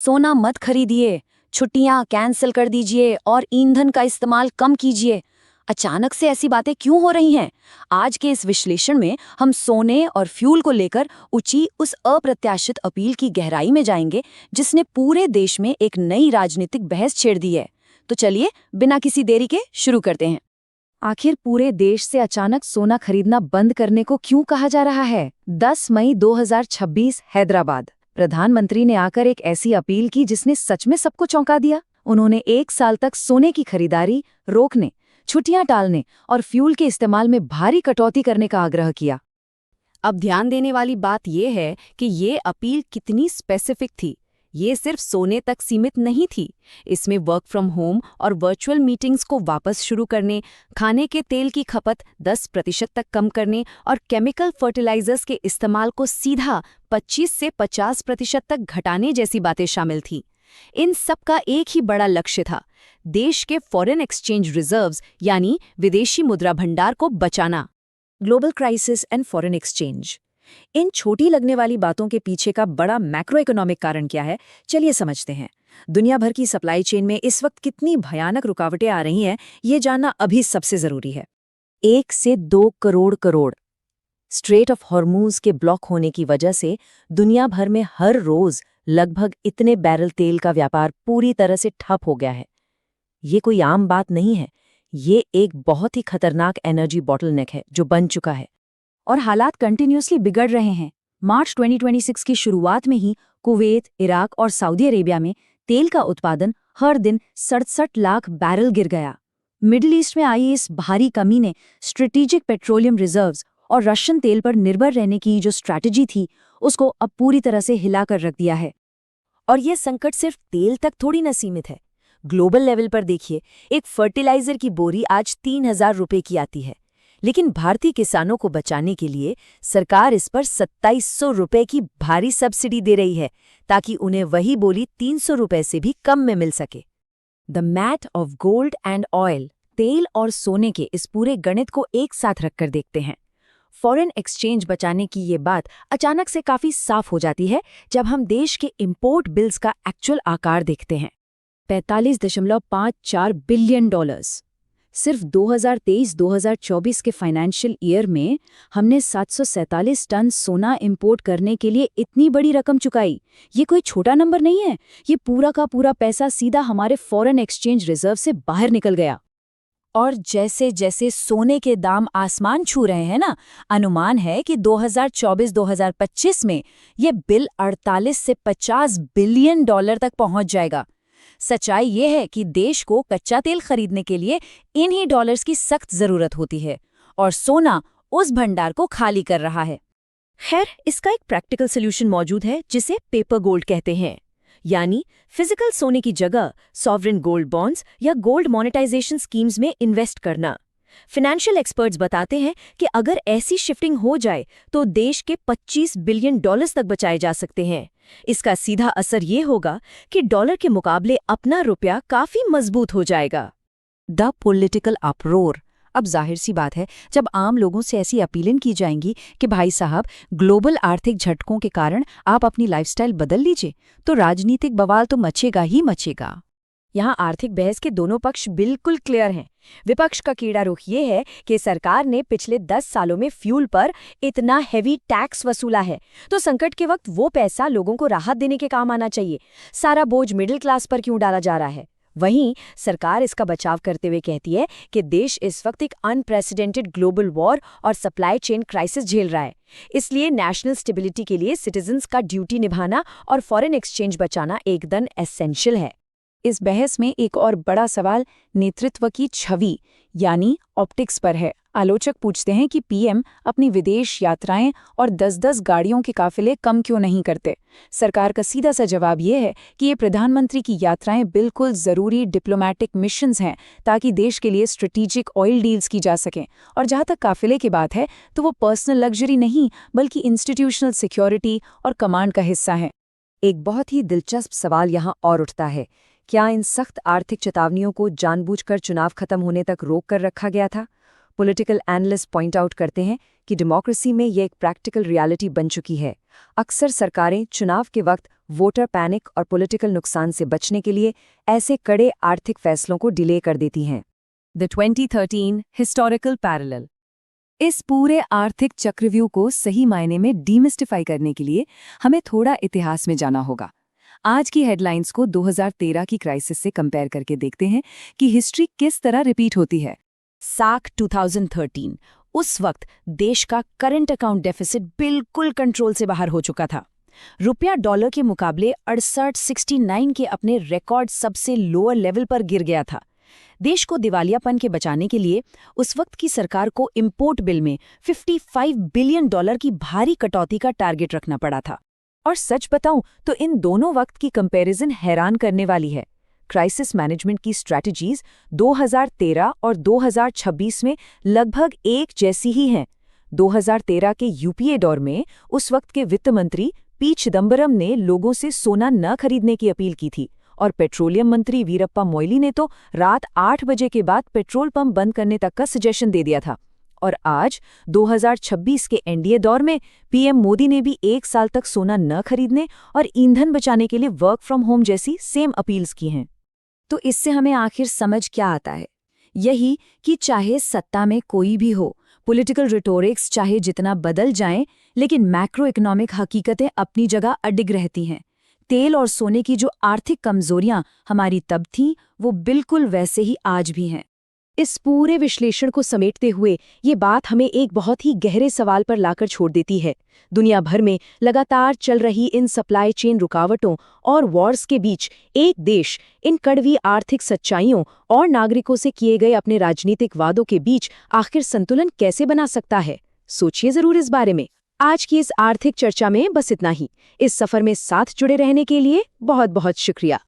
सोना मत खरीदिए, छुट्टियां कैंसिल कर दीजिए और ईंधन का इस्तेमाल कम कीजिए। अचानक से ऐसी बातें क्यों हो रही हैं? आज के इस विश्लेषण में हम सोने और फ्यूल को लेकर ऊंची उस अप्रत्याशित अपील की गहराई में जाएंगे जिसने पूरे देश में एक नई राजनीतिक बहस छेड़ दी है। तो चलिए बिना किसी देरी के शुरू करते हैं। आखिर पूरे देश से अचानक सोना खरीदना बंद करने को क्यों कहा जा रहा है? 10 मई 2026 हैदराबाद। प्रधानमंत्री ने आकर एक ऐसी अपील की जिसने सच में सबको चौंका दिया। उन्होंने 1 साल तक सोने की खरीदारी रोकने, छुट्टियां टालने और फ्यूल के इस्तेमाल में भारी कटौती करने का आग्रह किया। अब ध्यान देने वाली बात यह है कि ये अपील कितनी स्पेसिफिक थी। ये सिर्फ सोने तक सीमित नहीं थी। इसमें वर्क फ्रॉम होम और वर्चुअल मीटिंग्स को वापस शुरू करने, खाने के तेल की खपत 10% तक कम करने और केमिकल फर्टिलाइजर्स के इस्तेमाल को सीधा 25 से 50% तक घटाने जैसी बातें शामिल थीं। इन सब का एक ही बड़ा लक्ष्य था, देश के फॉरेन एक्सचेंज रिजर्व्स यानी विदेशी मुद्रा भंडार को बचाना। Global crisis and foreign exchange. इन छोटी लगने वाली बातों के पीछे का बड़ा मैक्रो इकोनॉमिक कारण क्या है, चलिए समझते हैं। दुनिया भर की सप्लाई चेन में इस वक्त कितनी भयानक रुकावटें आ रही हैं, ये जानना अभी सबसे जरूरी है। 1 से 2 करोड़ स्ट्रेट ऑफ हॉर्मूज के ब्लॉक होने की वजह से दुनिया भर में हर रोज लगभग इतने बैरल तेल का व्यापार पूरी तरह से ठप हो गया है। ये कोई आम बात नहीं है, ये एक बहुत ही खतरनाक एनर्जी बॉटलनेक है जो बन चुका है और हालात कंटिन्यूसली बिगड़ रहे हैं। मार्च 2026 की शुरुआत में ही कुवैत, इराक और सऊदी अरेबिया में तेल का उत्पादन हर दिन 67 लाख बैरल गिर गया। मिडिल ईस्ट में आई इस भारी कमी ने स्ट्रेटेजिक पेट्रोलियम रिजर्व्स और रशियन तेल पर निर्भर रहने की जो स्ट्रैटेजी थी उसको अब पूरी तरह से हिलाकर रख दिया है। और यह संकट सिर्फ तेल तक थोड़ी न सीमित है। ग्लोबल लेवल पर देखिए, एक फर्टिलाइजर की बोरी आज 3,000 रुपए की आती है, लेकिन भारतीय किसानों को बचाने के लिए सरकार इस पर 2,700 रुपए की भारी सब्सिडी दे रही है ताकि उन्हें वही बोली 300 रुपए से भी कम में मिल सके। The math of gold and oil, तेल और सोने के इस पूरे गणित को एक साथ रखकर देखते हैं। फॉरेन एक्सचेंज बचाने की ये बात अचानक से काफी साफ हो जाती है जब हम देश के इंपोर्ट बिल्स का एक्चुअल आकार देखते हैं। 45.54 बिलियन डॉलर्स। सिर्फ 2023-2024 के फाइनेंशियल ईयर में हमने 747 टन सोना इंपोर्ट करने के लिए इतनी बड़ी रकम चुकाई। ये कोई छोटा नंबर नहीं है, ये पूरा का पूरा पैसा सीधा हमारे फॉरेन एक्सचेंज रिजर्व से बाहर निकल गया। और जैसे जैसे सोने के दाम आसमान छू रहे हैं ना, अनुमान है कि 2024-2025 में ये बिल 48 से 50 बिलियन डॉलर तक पहुंच जाएगा। सच्चाई ये है कि देश को कच्चा तेल खरीदने के लिए इन्हीं डॉलर्स की सख्त जरूरत होती है और सोना उस भंडार को खाली कर रहा है। खैर, इसका एक प्रैक्टिकल सोल्यूशन मौजूद है जिसे पेपर गोल्ड कहते हैं, यानी फिजिकल सोने की जगह सॉवरेन गोल्ड बॉन्ड्स या गोल्ड मोनेटाइजेशन स्कीम्स में इन्वेस्ट करना। फाइनेंशियल एक्सपर्ट्स बताते हैं कि अगर ऐसी शिफ्टिंग हो जाए तो देश के 25 बिलियन डॉलर्स तक बचाए जा सकते हैं। इसका सीधा असर ये होगा कि डॉलर के मुकाबले अपना रुपया काफी मजबूत हो जाएगा। The political uproar. अब जाहिर सी बात है, जब आम लोगों से ऐसी अपीलें की जाएंगी कि भाई साहब ग्लोबल आर्थिक झटकों के कारण आप अपनी लाइफस्टाइल बदल लीजिए, तो राजनीतिक बवाल तो मचेगा ही मचेगा। यहाँ आर्थिक बहस के दोनों पक्ष बिल्कुल क्लियर हैं। विपक्ष का कीड़ा रुख ये है कि सरकार ने पिछले 10 सालों में फ्यूल पर इतना हेवी टैक्स वसूला है, तो संकट के वक्त वो पैसा लोगों को राहत देने के काम आना चाहिए। सारा बोझ मिडिल क्लास पर क्यों डाला जा रहा है? वहीं सरकार इसका बचाव करते हुए कहती है कि देश इस वक्त एक अनप्रेसिडेंटेड ग्लोबल वॉर और सप्लाई चेन क्राइसिस झेल रहा है, इसलिए नेशनल स्टेबिलिटी के लिए सिटीजन्स का ड्यूटी निभाना और फॉरेन एक्सचेंज बचाना एकदम एसेंशियल है। इस बहस में एक और बड़ा सवाल नेतृत्व की छवि यानी ऑप्टिक्स पर है। आलोचक पूछते हैं कि पीएम अपनी विदेश यात्राएं और 10-10 गाड़ियों के काफिले कम क्यों नहीं करते। सरकार का सीधा सा जवाब ये है कि ये प्रधानमंत्री की यात्राएं बिल्कुल ज़रूरी डिप्लोमैटिक मिशंस हैं ताकि देश के लिए स्ट्रेटेजिक ऑयल डील्स की जा सकें। और जहाँ तक काफिले की बात है तो वो पर्सनल लग्जरी नहीं बल्कि इंस्टीट्यूशनल सिक्योरिटी और कमांड का हिस्सा है। एक बहुत ही दिलचस्प सवाल यहाँ और उठता है, क्या इन सख्त आर्थिक चेतावनियों को जानबूझकर चुनाव खत्म होने तक रोक कर रखा गया था? पॉलिटिकल एनालिस्ट पॉइंट आउट करते हैं कि डेमोक्रेसी में ये एक प्रैक्टिकल रियलिटी बन चुकी है। अक्सर सरकारें चुनाव के वक्त वोटर पैनिक और पॉलिटिकल नुकसान से बचने के लिए ऐसे कड़े आर्थिक फैसलों को डिले कर देती हैं। The 2013 historical parallel. इस पूरे आर्थिक चक्रव्यूह को सही मायने में डीमिस्टिफाई करने के लिए हमें थोड़ा इतिहास में जाना होगा। आज की हेडलाइंस को 2013 की क्राइसिस से कंपेयर करके देखते हैं कि हिस्ट्री किस तरह रिपीट होती है। साक 2013। उस वक्त देश का करंट अकाउंट डेफिसिट बिल्कुल कंट्रोल से बाहर हो चुका था। रुपया डॉलर के मुकाबले 68-69 के अपने रिकॉर्ड सबसे लोअर लेवल पर गिर गया था। देश को दिवालियापन के बचाने के लिए उस वक्त की सरकार को इंपोर्ट बिल में $55 बिलियन की भारी कटौती का टारगेट रखना पड़ा था। और सच बताऊं तो इन दोनों वक्त की कंपैरिजन हैरान करने वाली है। क्राइसिस मैनेजमेंट की स्ट्रैटेजीज 2013 और 2026 में लगभग एक जैसी ही हैं। 2013 के यूपीए दौर में उस वक्त के वित्त मंत्री पी चिदंबरम ने लोगों से सोना न खरीदने की अपील की थी और पेट्रोलियम मंत्री वीरप्पा मोइली ने तो रात 8 बजे के बाद पेट्रोल पंप बंद करने तक का सजेशन दे दिया था। और आज 2026 के एनडीए दौर में पीएम मोदी ने भी 1 साल तक सोना न खरीदने और ईंधन बचाने के लिए वर्क फ्रॉम होम जैसी सेम अपील्स की हैं। तो इससे हमें आखिर समझ क्या आता है? यही कि चाहे सत्ता में कोई भी हो, पॉलिटिकल रिटोरिक्स चाहे जितना बदल जाएं, लेकिन मैक्रो इकोनॉमिक हकीकतें अपनी जगह अडिग रहती हैं। तेल और सोने की जो आर्थिक कमजोरियां हमारी तब थीं, वो बिल्कुल वैसे ही आज भी हैं। इस पूरे विश्लेषण को समेटते हुए ये बात हमें एक बहुत ही गहरे सवाल पर लाकर छोड़ देती है। दुनिया भर में लगातार चल रही इन सप्लाई चेन रुकावटों और वॉर्स के बीच एक देश इन कड़वी आर्थिक सच्चाइयों और नागरिकों से किए गए अपने राजनीतिक वादों के बीच आखिर संतुलन कैसे बना सकता है? सोचिए जरूर इस बारे में। आज की इस आर्थिक चर्चा में बस इतना ही। इस सफर में साथ जुड़े रहने के लिए बहुत बहुत शुक्रिया।